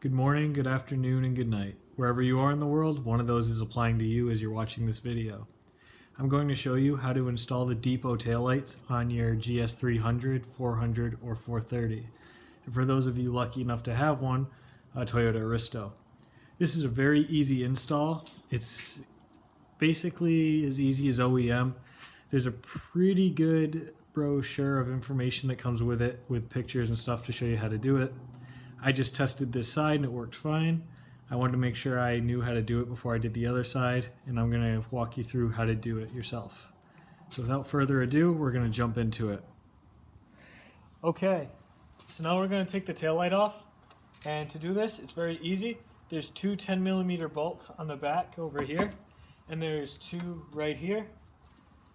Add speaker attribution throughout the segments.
Speaker 1: Good morning, good afternoon, and good night. Wherever you are in the world, one of those is applying to you as you're watching this video. I'm going to show you how to install the depot taillights on your gs300, 400, or 430. And for those of you lucky enough to have one, a Toyota Aristo. This is a very easy install. It's basically as easy as OEM. There's a pretty good brochure of information that comes with it, with pictures and stuff to show you how to do it. I just tested this side and it worked fine. I wanted to make sure I knew how to do it before I did the other side, and I'm going to walk you through how to do it yourself. So without further ado, we're going to jump into it. Okay, so now we're going to take the taillight off, and to do this, it's very easy. There's two 10mm bolts on the back over here, and there's two right here.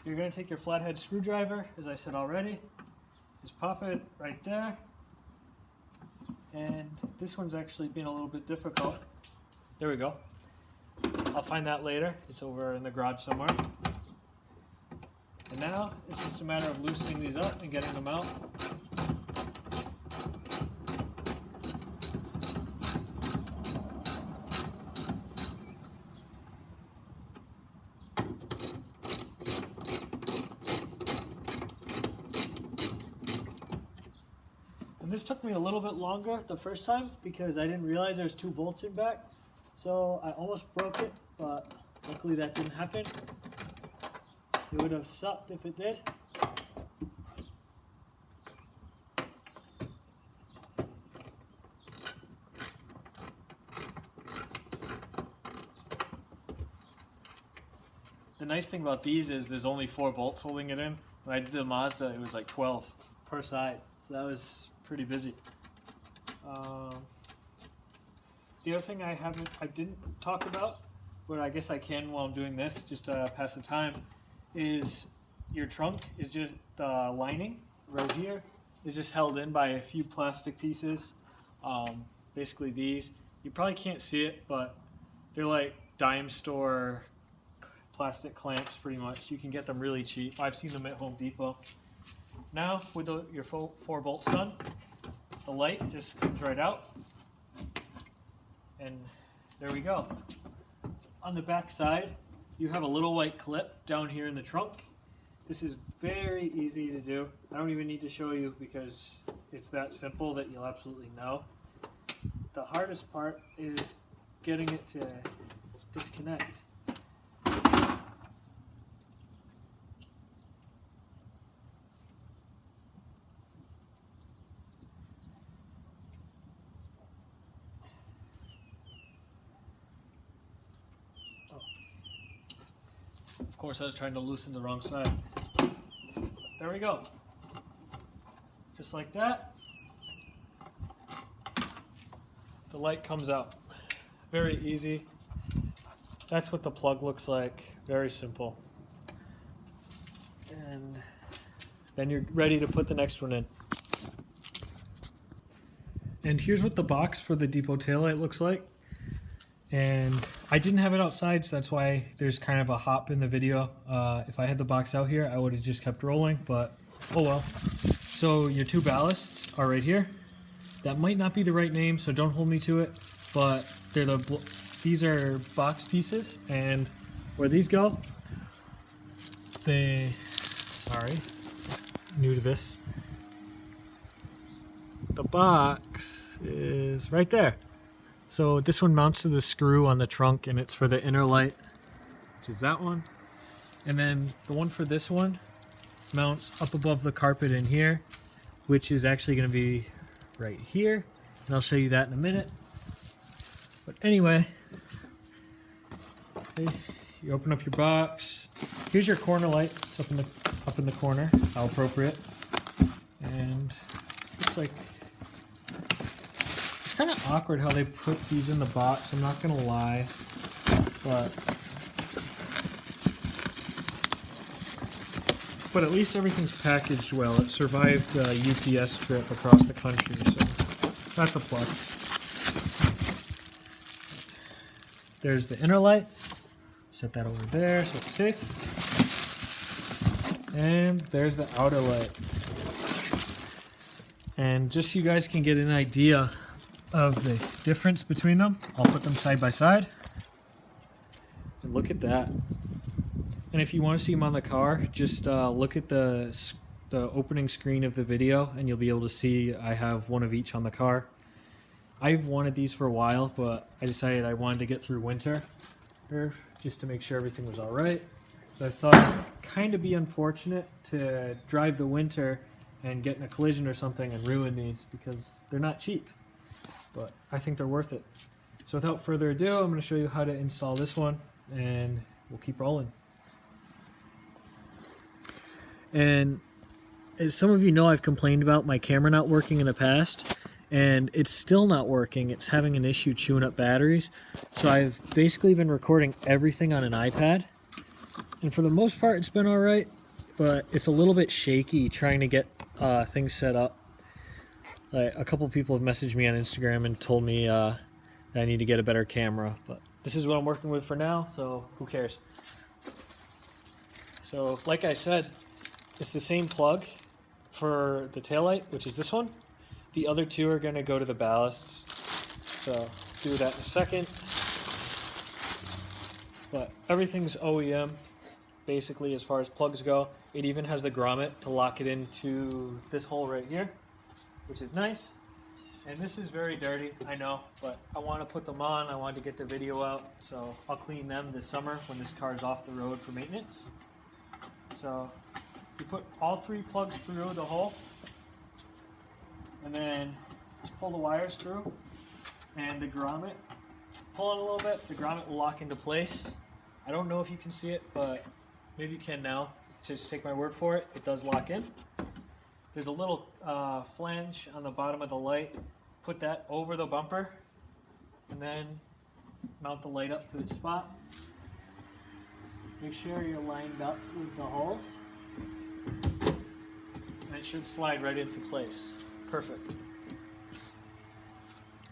Speaker 1: You're going to take your flathead screwdriver, as I said already, just pop it right there. And this one's actually been a little bit difficult. There we go. I'll find that later. It's over in the garage somewhere. And now it's just a matter of loosening these up and getting them out. And this took me a little bit longer the first time because I didn't realize there's two bolts in back. So I almost broke it, but luckily that didn't happen. It would have sucked if it did. The nice thing about these is there's only 4 bolts holding it in. When I did the Mazda, it was like 12 per side. So that was pretty busy. The other thing I didn't talk about, but I guess I can while I'm doing this, just to pass the time, is your trunk is just the lining right here is just held in by a few plastic pieces. Basically these. You probably can't see it, but they're like dime store plastic clamps pretty much. You can get them really cheap. I've seen them at Home Depot. Now, with your 4 bolts done, the light just comes right out, and there we go. On the back side, you have a little white clip down here in the trunk. This is very easy to do. I don't even need to show you because it's that simple that you'll absolutely know. The hardest part is getting it to disconnect. Of course, I was trying to loosen the wrong side. There we go. Just like that. The light comes out. Very easy. That's what the plug looks like. Very simple. And then you're ready to put the next one in. And here's what the box for the depot taillight looks like. And I didn't have it outside, so that's why there's kind of a hop in the video. If I had the box out here, I would have just kept rolling, but oh well. So your 2 ballasts are right here. That might not be the right name, so don't hold me to it, but these are box pieces, and where these go, sorry, new to this. The box is right there. So this one mounts to the screw on the trunk, and it's for the inner light, which is that one. And then the one for this one mounts up above the carpet in here, which is actually going to be right here. And I'll show you that in a minute. But anyway, okay, you open up your box. Here's your corner light. It's up in the corner. How appropriate. And looks like it's kind of awkward how they put these in the box, I'm not gonna lie, but at least everything's packaged well. It survived the UPS trip across the country, so that's a plus. There's the inner light. Set that over there so it's safe. And there's the outer light. And just so you guys can get an idea of the difference between them. I'll put them side by side. And look at that. And if you want to see them on the car, just look at the opening screen of the video and you'll be able to see I have one of each on the car. I've wanted these for a while, but I decided I wanted to get through winter just to make sure everything was all right. So I thought it'd kind of be unfortunate to drive the winter and get in a collision or something and ruin these because they're not cheap. But I think they're worth it. So without further ado, I'm going to show you how to install this one and we'll keep rolling. And as some of you know, I've complained about my camera not working in the past, and it's still not working. It's having an issue chewing up batteries. So I've basically been recording everything on an iPad, and for the most part it's been all right, but it's a little bit shaky trying to get things set up. Like, a couple people have messaged me on Instagram and told me that I need to get a better camera, but this is what I'm working with for now, so who cares? So like I said, it's the same plug for the taillight, which is this one. The other two are going to go to the ballasts, so do that in a second. But everything's OEM, basically, as far as plugs go. It even has the grommet to lock it into this hole right here, which is nice. And this is very dirty, I know, but I want to put them on. I wanted to get the video out, so I'll clean them this summer when this car is off the road for maintenance. So you put all three plugs through the hole, and then just pull the wires through, and the grommet, pull it a little bit, the grommet will lock into place. I don't know if you can see it, but maybe you can now. Just take my word for it, it does lock in. There's a little flange on the bottom of the light. Put that over the bumper, and then mount the light up to its spot. Make sure you're lined up with the holes. And it should slide right into place. Perfect.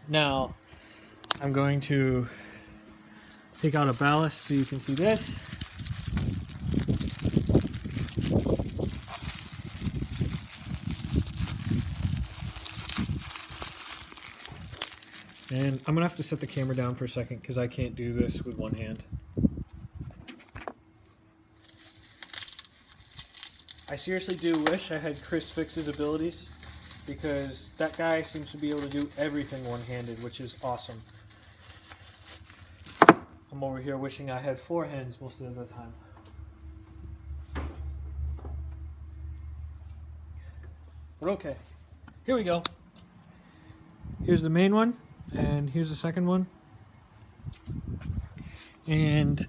Speaker 1: Now, I'm going to take out a ballast so you can see this. And I'm going to have to set the camera down for a second because I can't do this with one hand. I seriously do wish I had Chris Fix's abilities, because that guy seems to be able to do everything one-handed, which is awesome. I'm over here wishing I had four hands most of the time. But okay, here we go. Here's the main one, and here's the second one. And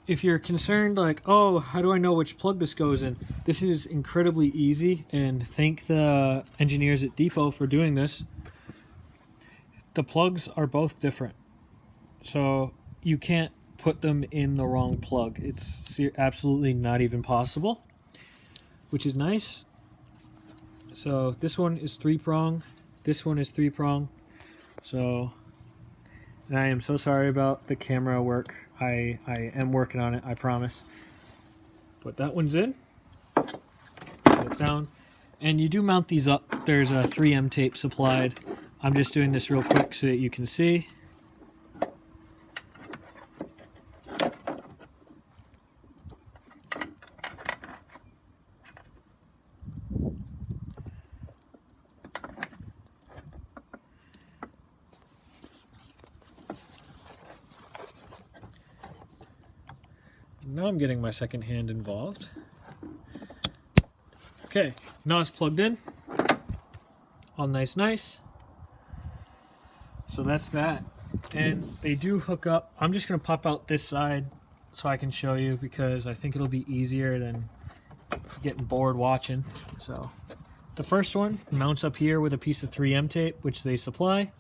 Speaker 1: if you're concerned, like, oh, how do I know which plug this goes in? This is incredibly easy, and thank the engineers at Depot for doing this. The plugs are both different, so you can't put them in the wrong plug. It's absolutely not even possible, which is nice. So this one is 3-prong, this one is 3-prong. So, and I am so sorry about the camera work. I am working on it, I promise. Put that one's in, put it down, and you do mount these up. There's a 3M tape supplied. I'm just doing this real quick so that you can see. Now I'm getting my second hand involved. Okay, now it's plugged in. All nice. So that's that. And they do hook up. I'm just going to pop out this side so I can show you, because I think it'll be easier than getting bored watching. So the first one mounts up here with a piece of 3M tape, which they supply.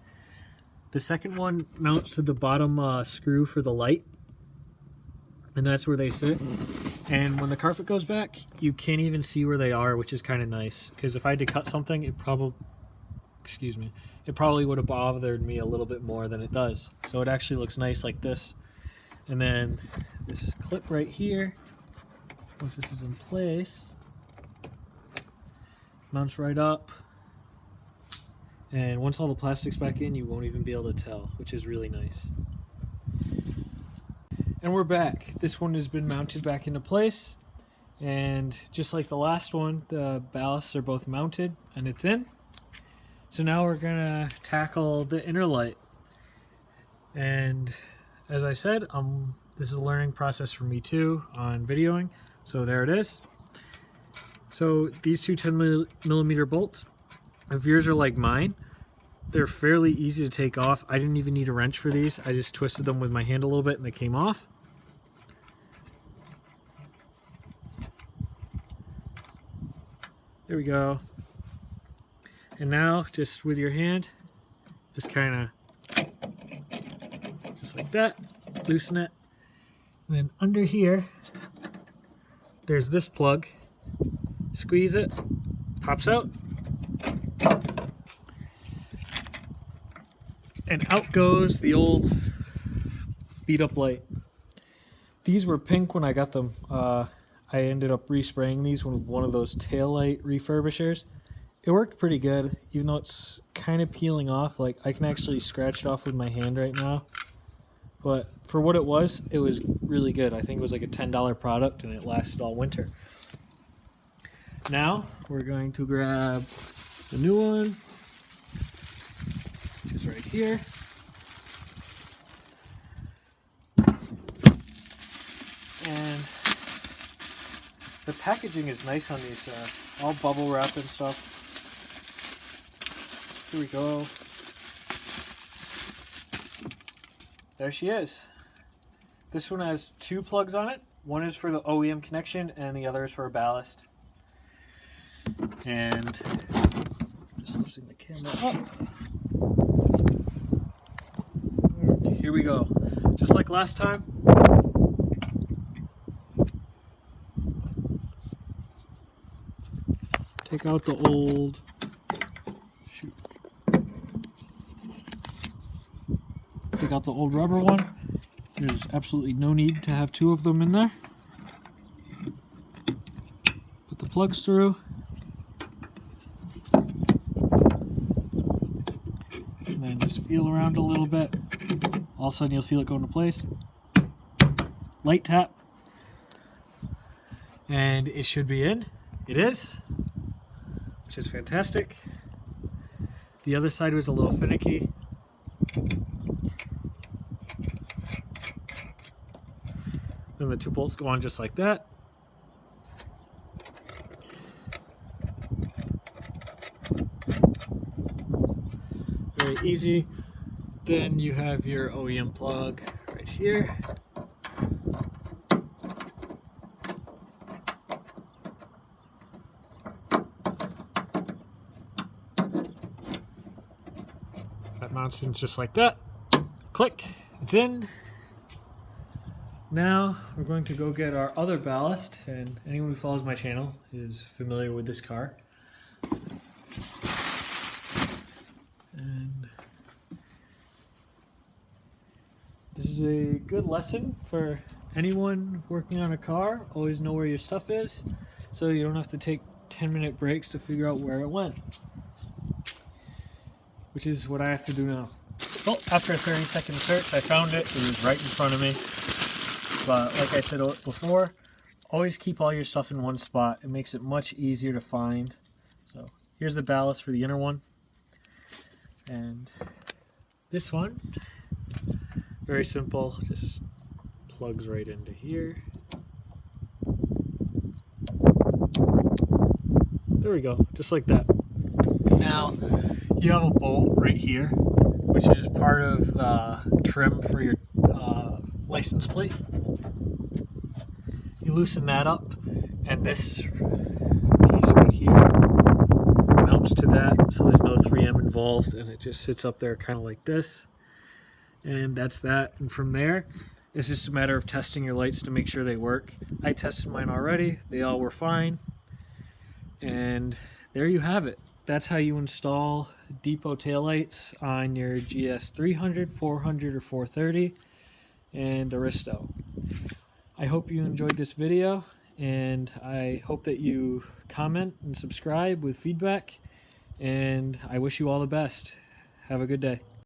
Speaker 1: The second one mounts to the bottom screw for the light, and that's where they sit. And when the carpet goes back, you can't even see where they are, which is kind of nice, because if I had to cut something, it probably would have bothered me a little bit more than it does. So it actually looks nice like this. And then this clip right here, once this is in place, mounts right up, And once all the plastic's back in, you won't even be able to tell, which is really nice. And we're back. This one has been mounted back into place. And just like the last one, the ballasts are both mounted and it's in. So now we're gonna tackle the inner light. And as I said, this is a learning process for me too on videoing. So there it is. So these two 10mm bolts, if yours are like mine, they're fairly easy to take off. I didn't even need a wrench for these. I just twisted them with my hand a little bit and they came off. There we go. And now, just with your hand, just kind of, just like that, loosen it. And then under here, there's this plug. Squeeze it, pops out. And out goes the old beat up light. These were pink when I got them. I ended up respraying these with one of those taillight refurbishers. It worked pretty good, even though it's kind of peeling off. Like, I can actually scratch it off with my hand right now. But for what it was really good. I think it was like a $10 product and it lasted all winter. Now, we're going to grab the new one, which is right here. And the packaging is nice on these, all bubble wrap and stuff. Here we go. There she is. This one has two plugs on it. One is for the OEM connection and the other is for a ballast. And just lifting the camera up. And here we go. Just like last time. Take out the old, take out the old rubber one. There's absolutely no need to have two of them in there. Put the plugs through. And then just feel around a little bit. All of a sudden you'll feel it go into place. Light tap. And it should be in. It is. Which is fantastic. The other side was a little finicky. Then the two bolts go on just like that. Very easy. Then you have your OEM plug right here. That mounts in just like that. Click, it's in. Now we're going to go get our other ballast, and anyone who follows my channel is familiar with this car. And this is a good lesson for anyone working on a car. Always know where your stuff is, so you don't have to take 10-minute breaks to figure out where it went. Which is what I have to do now. Well, after a 30-second search, I found it. It was right in front of me. But like I said before, always keep all your stuff in one spot. It makes it much easier to find. So here's the ballast for the inner one. And this one, very simple, just plugs right into here. There we go, just like that. Now, you have a bolt right here, which is part of the trim for your license plate. You loosen that up, and this piece right here mounts to that, so there's no 3M involved, and it just sits up there kind of like this. And that's that. And from there, it's just a matter of testing your lights to make sure they work. I tested mine already. They all were fine. And there you have it. That's how you install depot taillights on your gs300, 400, or 430 and Aristo. I hope you enjoyed this video, and I hope that you comment and subscribe with feedback. and I wish you all the best. Have a good day.